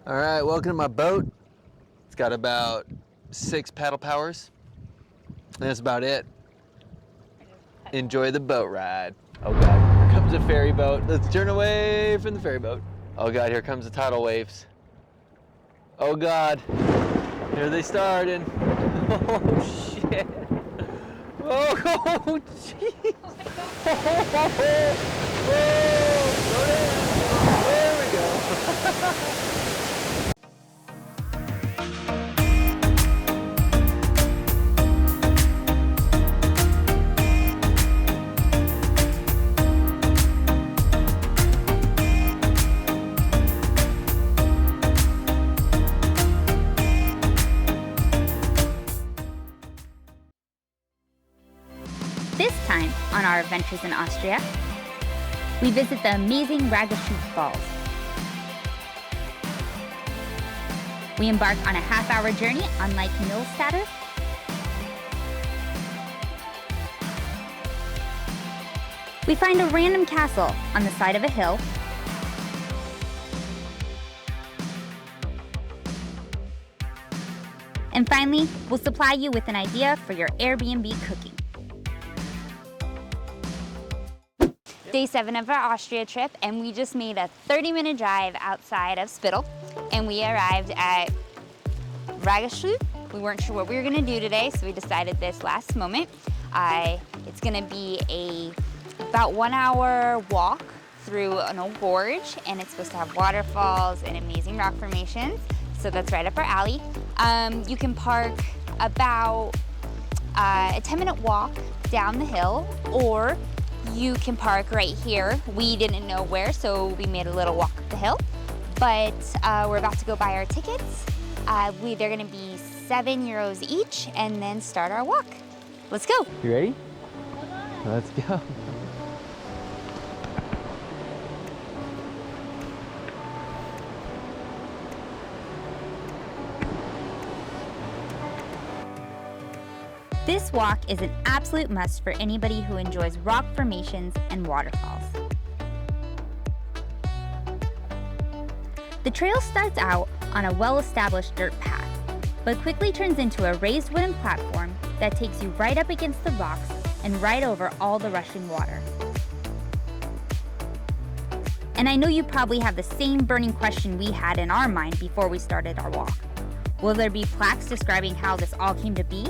All right, welcome to my boat. It's got about 6 paddle powers. And that's about it. Enjoy the boat ride. Oh God, here comes a ferry boat. Let's turn away from the ferry boat. Oh God, here comes the tidal waves. Oh God, here they started. Oh shit. Oh, jeez. Slow down. There we go. This time on our adventures in Austria, we visit the amazing Raggaschlucht Falls. We embark on a half-hour journey on Lake Millstatt. We find a random castle on the side of a hill. And finally, we'll supply you with an idea for your Airbnb cooking. Day 7 of our Austria trip, and we just made a 30-minute drive outside of Spittal, and we arrived at Raggaschlucht. We weren't sure what we were gonna do today, so we decided this last moment. It's gonna be about 1 hour walk through an old gorge, and it's supposed to have waterfalls and amazing rock formations, so that's right up our alley. You can park about a 10-minute walk down the hill, or you can park right here. We didn't know where, so we made a little walk up the hill. But we're about to go buy our tickets. They're gonna be €7 each, and then start our walk. Let's go. You ready? Let's go. This walk is an absolute must for anybody who enjoys rock formations and waterfalls. The trail starts out on a well-established dirt path, but quickly turns into a raised wooden platform that takes you right up against the rocks and right over all the rushing water. And I know you probably have the same burning question we had in our mind before we started our walk. Will there be plaques describing how this all came to be?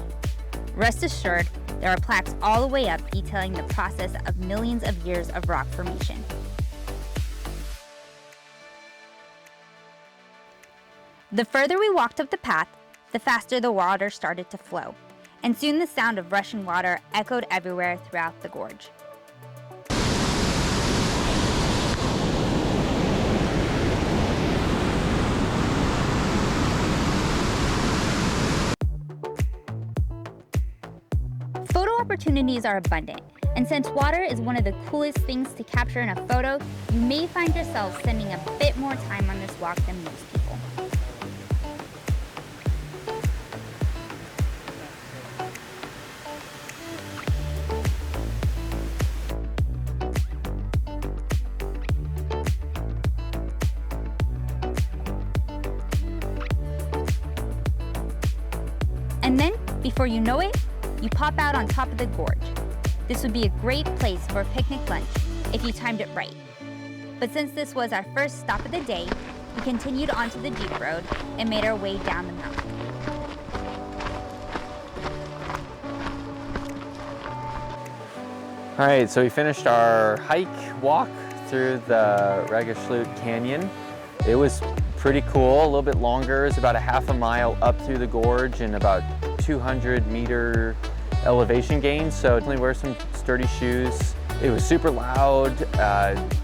Rest assured, there are plaques all the way up detailing the process of millions of years of rock formation. The further we walked up the path, the faster the water started to flow, and soon the sound of rushing water echoed everywhere throughout the gorge. Photo opportunities are abundant, and since water is one of the coolest things to capture in a photo, you may find yourself spending a bit more time on this walk than most people. And then, before you know it, you pop out on top of the gorge. This would be a great place for a picnic lunch if you timed it right. But since this was our first stop of the day, we continued onto the jeep road and made our way down the mountain. All right, so we finished our walk through the Raggaschlucht Canyon. It was pretty cool, a little bit longer. It's about a half a mile up through the gorge and about 200-meter elevation gain, so definitely wear some sturdy shoes. It was super loud,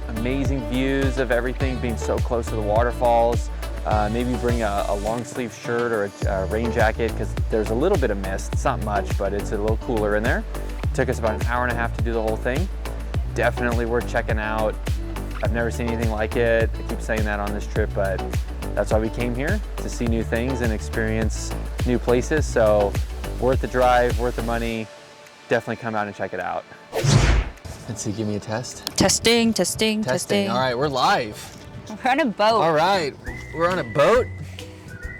amazing views of everything, being so close to the waterfalls. Maybe bring a long sleeve shirt or a rain jacket because there's a little bit of mist. It's not much, but it's a little cooler in there. It took us about an hour and a half to do the whole thing. Definitely worth checking out. I've never seen anything like it. I keep saying that on this trip, but that's why we came here, to see new things and experience new places. So worth the drive, worth the money. Definitely come out and check it out. Let's see, give me a test. Testing. All right, we're live. We're on a boat. All right. we're on a boat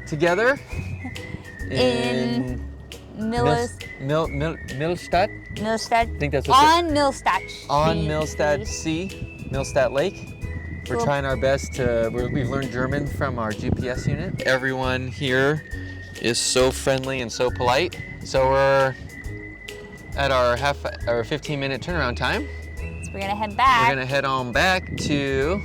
together In Millstatt. Millstatt. I think that's what On Millstatt. on Millstatt Sea, Millstatt Lake. We're Cool. trying our best to, we've learned German from our GPS unit. Everyone here is so friendly and so polite. So we're at our 15-minute turnaround time. So we're gonna head back. We're gonna head on back to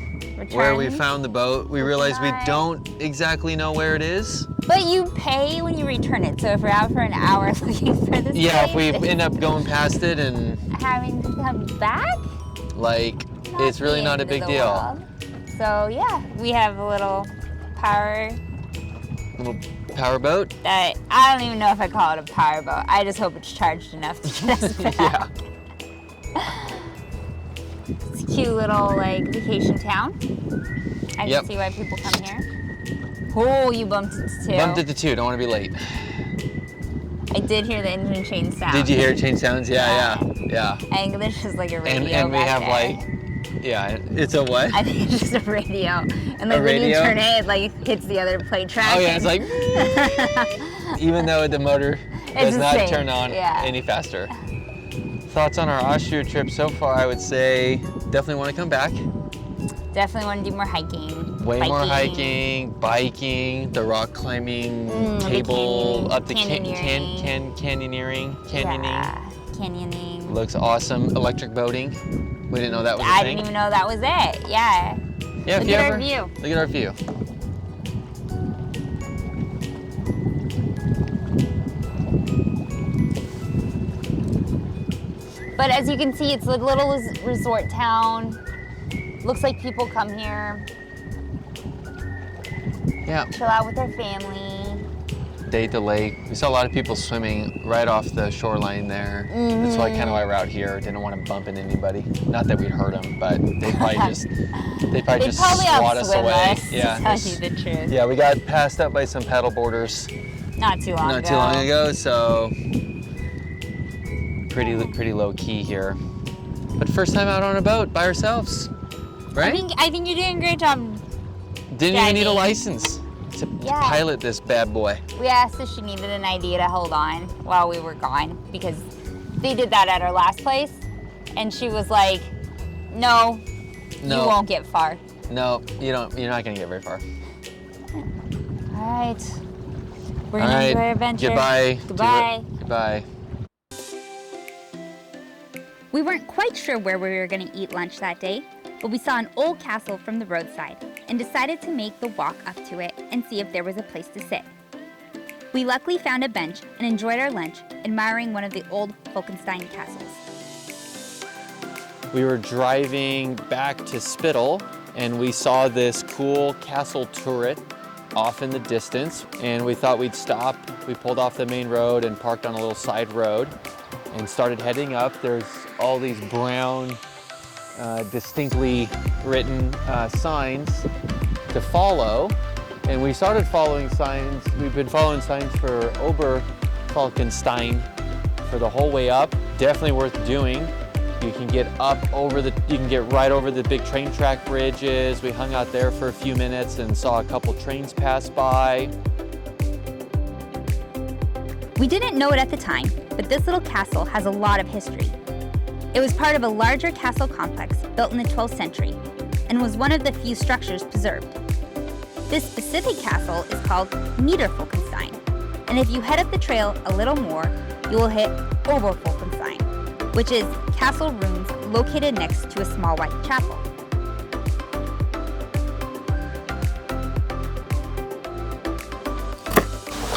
where we found the boat. We realized we don't exactly know where it is. But you pay when you return it. So if we're out for an hour looking for this Yeah, if we place, end up going past it and having to come back, like, it's really the not a end of big the deal. world. So yeah, we have a little power Little power boat. that I don't even know if I call it a power boat. I just hope it's charged enough to get us back. Yeah. It's a cute little like vacation town. I Yep. can see why people come here. Oh, you bumped into two. Bumped into two, don't want to be late. I did hear the engine change sound. Did you hear it change sounds? Yeah. I think there's just like a radio And we back have there. like, yeah, it's a what? I think it's just a radio. And like when you radio? turn it, it like hits the other plate track. Oh yeah, it's like, even though the motor does the not same, turn on yeah. any faster. Thoughts on our Austria trip so far? I would say definitely want to come back. Definitely want to do more hiking. Way more hiking, biking, the rock climbing, the cable, up the canyoneering. canyoneering. Yeah, canyoning. Looks awesome. Electric boating. We didn't know that was a I thing. didn't even know that was it. Yeah. Yeah, Look if you at our ever, view. Look at our view. But as you can see, it's a little resort town. Looks like people come here, Yeah. chill out with their family. Date the lake. We saw a lot of people swimming right off the shoreline there. That's why kind of why we're out here. Didn't want to bump into anybody. Not that we'd hurt them, but they probably just They'd probably swat us outswim away. us, Yeah. to tell you the truth. Yeah, we got passed up by some paddle boarders Not too long ago. not too long ago, so pretty low key here. But first time out on a boat by ourselves, right? I think you're doing a great job. Didn't even need a driving. license to Yeah. pilot this bad boy. We asked if she needed an ID to hold on while we were gone because they did that at our last place, and she was like, "No, you won't get far." No, you don't. You're not gonna get very far. All right, we're All gonna right. enjoy our adventure. Goodbye. Goodbye. Goodbye. We weren't quite sure where we were going to eat lunch that day, but we saw an old castle from the roadside and decided to make the walk up to it and see if there was a place to sit. We luckily found a bench and enjoyed our lunch, admiring one of the old Falkenstein castles. We were driving back to Spittal and we saw this cool castle turret off in the distance, and we thought we'd stop. We pulled off the main road and parked on a little side road and started heading up. There's all these brown, distinctly written signs to follow. And we started following signs. We've been following signs for Falkenstein for the whole way up. Definitely worth doing. You can get you can get right over the big train track bridges. We hung out there for a few minutes and saw a couple trains pass by. We didn't know it at the time, but this little castle has a lot of history. It was part of a larger castle complex built in the 12th century and was one of the few structures preserved. This specific castle is called Niederfalkenstein, and if you head up the trail a little more, you will hit Oberfalkenstein, which is castle ruins located next to a small white chapel.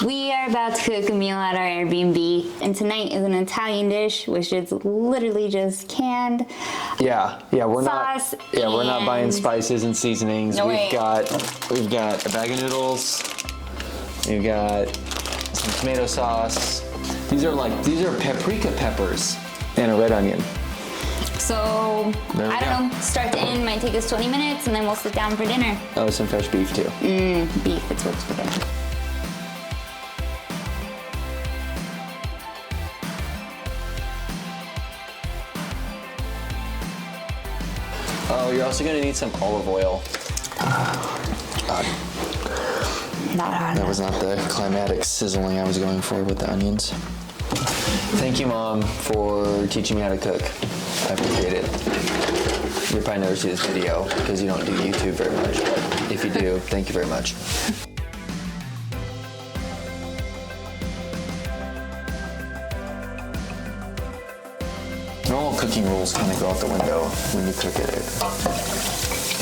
We are about to cook a meal at our Airbnb, and tonight is an Italian dish, which is literally just canned We're sauce. we're not buying and- spices and seasonings. No we've way. got a bag of noodles. We've got some tomato sauce. These are paprika peppers and a red onion. So, There we I go. don't know, start to end might take us 20 minutes, and then we'll sit down for dinner. Oh, some fresh beef too. Beef, it's what's for dinner. Oh, you're also gonna need some olive oil. Not hot That enough. was not the climatic sizzling I was going for with the onions. Thank you, Mom, for teaching me how to cook. I appreciate it. You'll probably never see this video because you don't do YouTube very much, but if you do, thank you very much. Normal cooking rules kind of go out the window when you cook at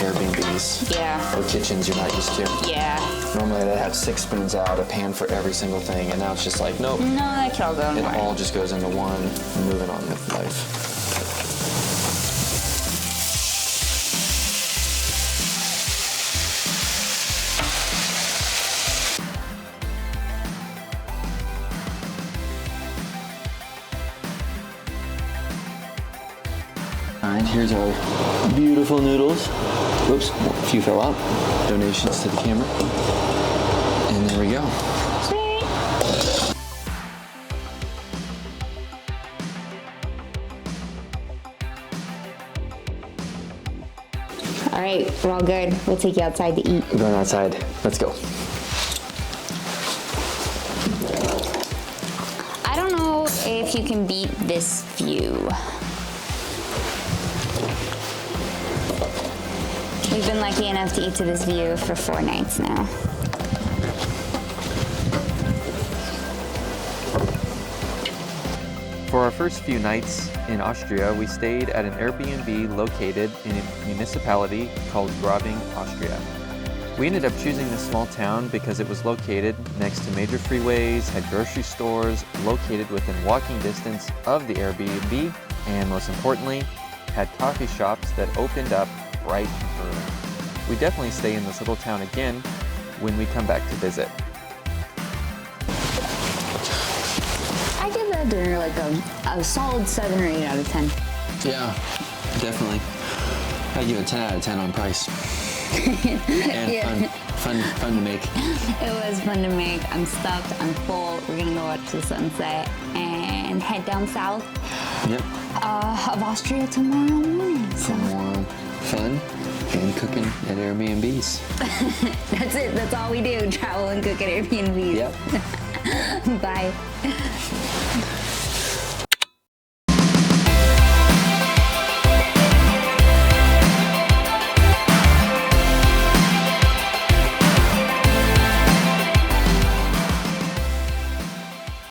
Airbnbs Yeah. or kitchens you're not used to. Yeah. Normally they have 6 spoons out, a pan for every single thing, and now it's just like, nope. No, that could all go in It one. all just goes into one, moving on with life. All right, here's our beautiful noodles. Whoops, a few fell out. Donations to the camera. And there we go. All right, we're all good. We'll take you outside to eat. We're going outside. Let's go. I don't know if you can beat this view. We've been lucky enough to eat to this view for 4 nights now. For our first few nights in Austria, we stayed at an Airbnb located in a municipality called Grau, Austria. We ended up choosing this small town because it was located next to major freeways, had grocery stores, located within walking distance of the Airbnb, and most importantly, had coffee shops that opened up bright and early. We definitely stay in this little town again when we come back to visit. I give that dinner like a solid 7 or 8 out of 10. Yeah, definitely. I give it a 10 out of 10 on price. And Yeah. fun to make. It was fun to make. I'm stuffed, I'm full. We're gonna go watch the sunset and head down south Yep. of Austria tomorrow morning. So Some more fun and cooking at Airbnbs. that's it. That's all we do. Travel and cook at Airbnb. Yep. Bye.